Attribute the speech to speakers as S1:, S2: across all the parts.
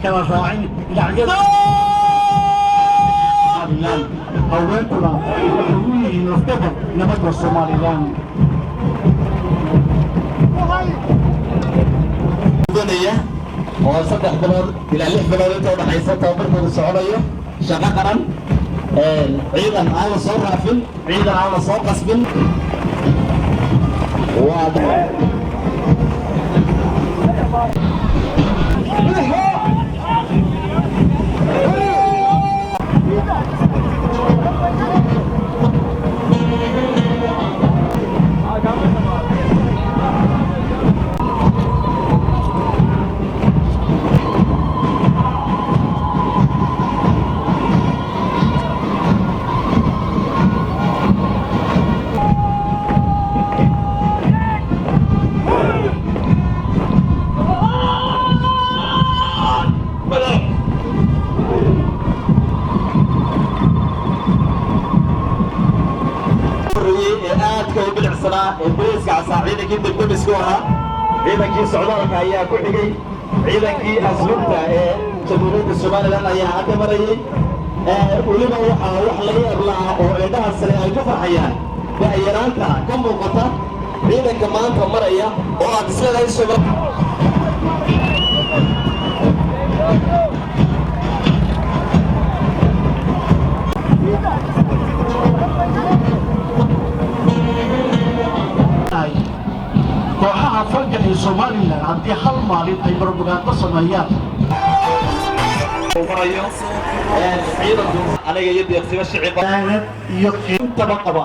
S1: kala raacin dhinacyada Somaliland haweenkuna waxay u yihiin lafdhabar nabadda Somaliland oo 3 bilood ilaa 6 bilood inta u dhaxaysa tababarkooda soconayo shaqo qaran ciidan aan la soo raafin ciidan aan la soo qasbin البوليس كعصاعيدة كنت بتلبس كوها عيدا كي سعودالك هيا كل حقي عيدا كي أسلوبتا جمهورية الصومال لأن هيا عدى مريي ولما وحا لغي أبلعها وعيدها السنة الكفر حيان بأيرانتا كم وقتا عيدا كمان كمريا وعد سنة هاي الشباب kooxaha falka ee Somaliland hadii hal maalin ay propaganda sameeyaan marayo ciidanku aniga iyo deeqsiga shicibka iyo inta qaba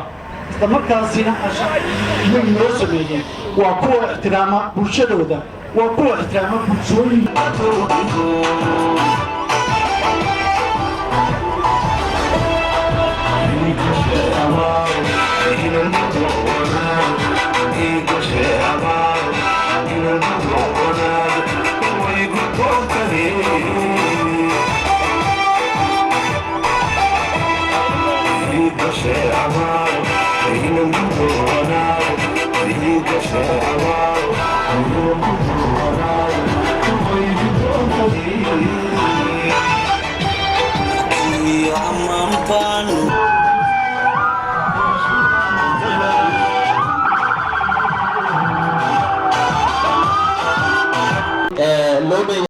S1: isla markaasina ashaqo loo sameeyay waa kuwa ixtiraama bulshadooda waa kuwa ixtiraama bulshooyinka
S2: Share